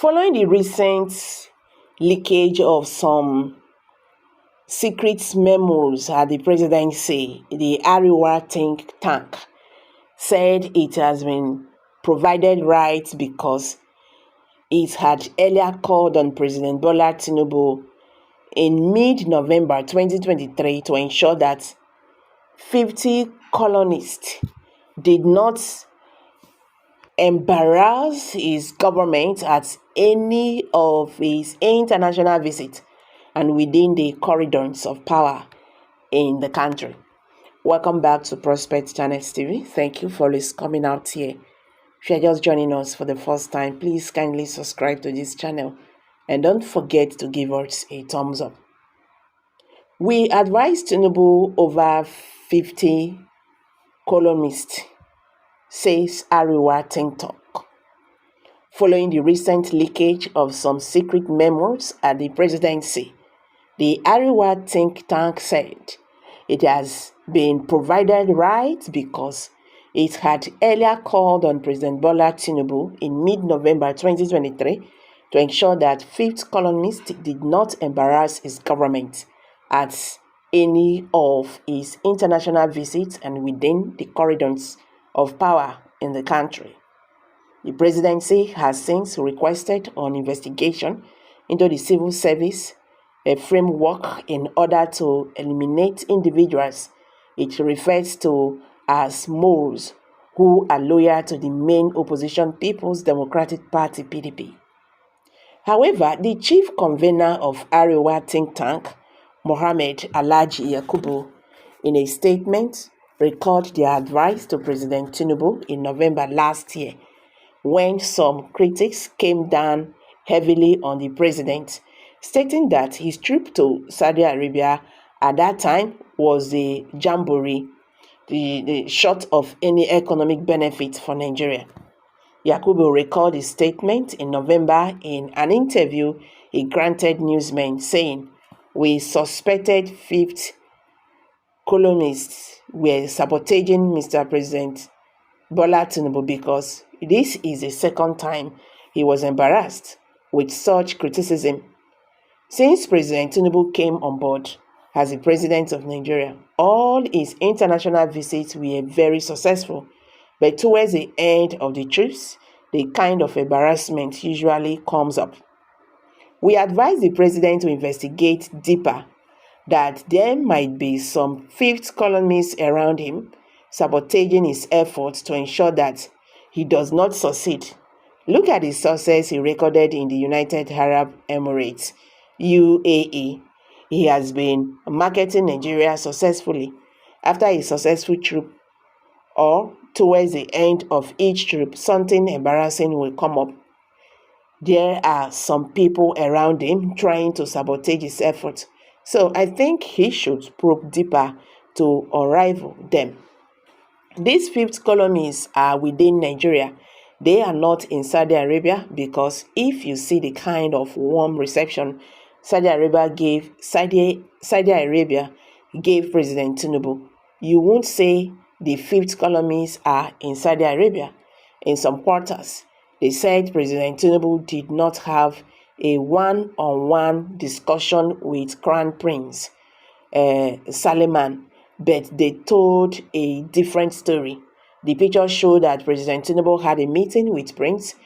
Following the recent leakage of some secret memos at the presidency, the Arewa think tank said it has been provided rights because it had earlier called on President Bola Tinubu in mid-November 2023 to ensure that 50 colonists did not embarrass his government at any of his international visits and within the corridors of power in the country. Welcome back to Prospect Channels TV. Thank you for always coming out here. If you're just joining us for the first time, please kindly subscribe to this channel and don't forget to give us a thumbs up. We advised Tinubu over 50 columnists, says Arewa think tank. Following the recent leakage of some secret memos at the presidency, the Arewa think tank said it has been provided rights because it had earlier called on President Bola Tinubu in mid-November 2023 to ensure that fifth columnist did not embarrass his government at any of his international visits and within the corridors of power in the country. The presidency has since requested an investigation into the civil service, a framework in order to eliminate individuals it refers to as moles who are loyal to the main opposition People's Democratic Party (PDP). However, the chief convener of Arewa think tank, Mohammed Alhaji Yakubu, in a statement, recalled their advice to President Tinubu in November last year, when some critics came down heavily on the president, stating that his trip to Saudi Arabia at that time was a jamboree, the short of any economic benefit for Nigeria. Yakubu recalled his statement in November in an interview he granted newsmen, saying, "We suspected fifth columnists were sabotaging Mr. President Bola Tinubu because this is the second time he was embarrassed with such criticism. Since President Tinubu came on board as the president of Nigeria, all his international visits were very successful, but towards the end of the trips, the kind of embarrassment usually comes up. We advise the president to investigate deeper that there might be some fifth columnists around him sabotaging his efforts to ensure that he does not succeed. Look at the success he recorded in the United Arab Emirates, UAE. He has been marketing Nigeria successfully. After a successful trip or towards the end of each trip, something embarrassing will come up. There are some people around him trying to sabotage his efforts. So I think he should probe deeper to unravel them. These fifth columnists are within Nigeria. They are not in Saudi Arabia because if you see the kind of warm reception Saudi Arabia gave President Tinubu, you won't say the fifth columnists are in Saudi Arabia. In some quarters, they said President Tinubu did not have a one-on-one discussion with Crown Prince Salman, but they told a different story. The pictures show that President Tinubu had a meeting with Prince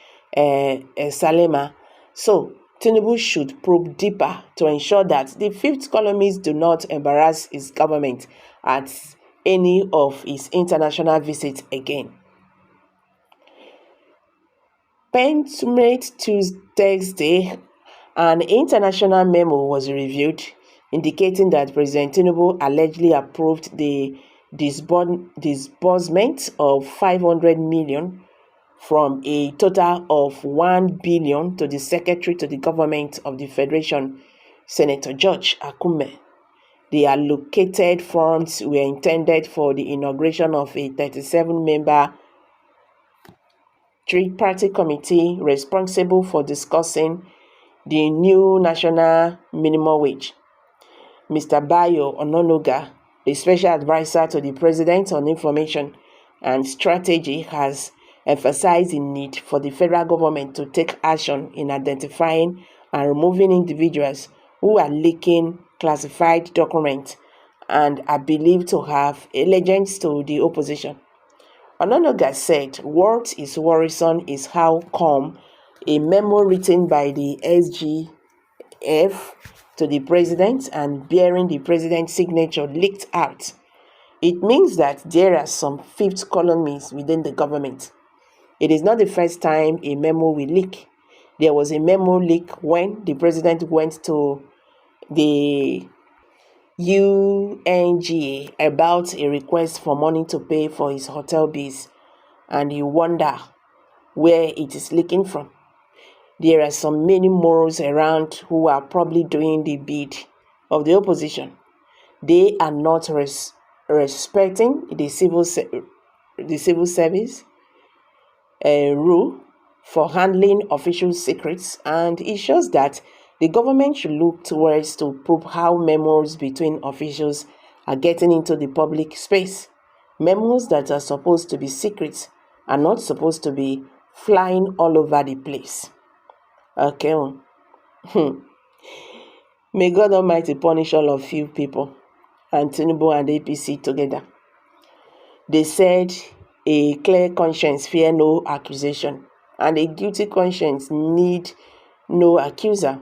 Salman. So Tinubu should probe deeper to ensure that the fifth columnists do not embarrass his government at any of his international visits again. Penultimate Tuesday, an international memo was reviewed indicating that President Tinubu allegedly approved the disbursement of 500 million from a total of 1 billion to the Secretary to the Government of the Federation, Senator George Akume. The allocated funds were intended for the inauguration of a 37-member three-party committee responsible for discussing the new national minimum wage. Mr. Bayo Ononuga, the special advisor to the President on Information and Strategy, has emphasized the need for the federal government to take action in identifying and removing individuals who are leaking classified documents and are believed to have allegiance to the opposition. Ononoga said what is worrisome is how come a memo written by the SGF to the president and bearing the president's signature leaked out. It means that there are some fifth columnists within the government. It is not the first time a memo will leak. There was a memo leak when the president went to the UNGA about a request for money to pay for his hotel bills, and you wonder where it is leaking from. There are some many morals around who are probably doing the bid of the opposition. They are not respecting the civil service rule for handling official secrets, and it shows that the government should look towards to probe how memos between officials are getting into the public space. Memos that are supposed to be secret are not supposed to be flying all over the place. Okay. May God Almighty punish all of you people and Tinubu and APC together. They said a clear conscience fear no accusation, and a guilty conscience need no accuser.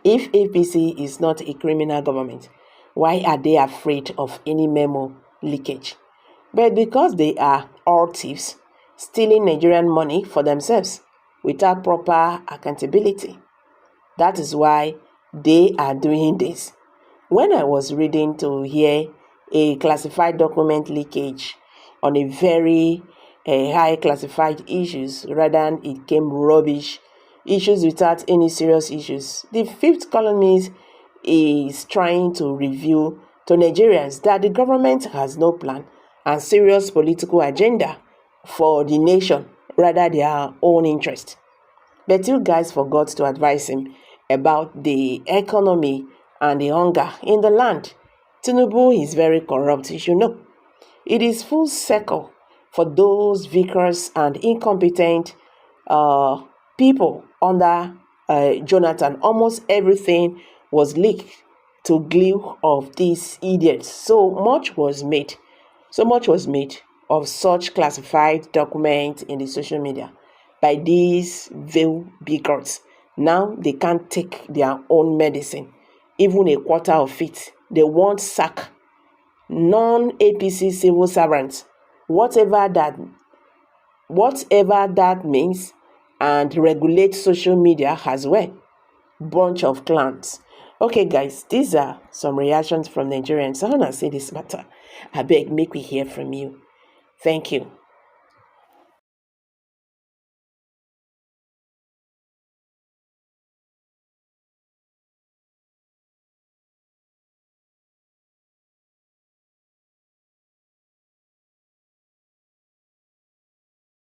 If APC is not a criminal government, why are they afraid of any memo leakage? But because they are all thieves, stealing Nigerian money for themselves without proper accountability. That is why they are doing this. When I was reading to hear a classified document leakage on a very high classified issues, rather than it came rubbish issues without any serious issues, the fifth columnist is trying to reveal to Nigerians that the government has no plan and serious political agenda for the nation, rather their own interest. But you guys forgot to advise him about the economy and the hunger in the land. Tinubu is very corrupt, you should know. It is full circle for those vicars and incompetent people under Jonathan. Almost everything was leaked to gleam of these idiots. So much was made of such classified documents in the social media by these veil bigots. Now they can't take their own medicine, even a quarter of it. They won't sack non-APC civil servants, whatever that means, and regulate social media as well. Bunch of clowns. Okay, guys, these are some reactions from Nigerians. I want to say this matter. I beg, make we hear from you. Thank you.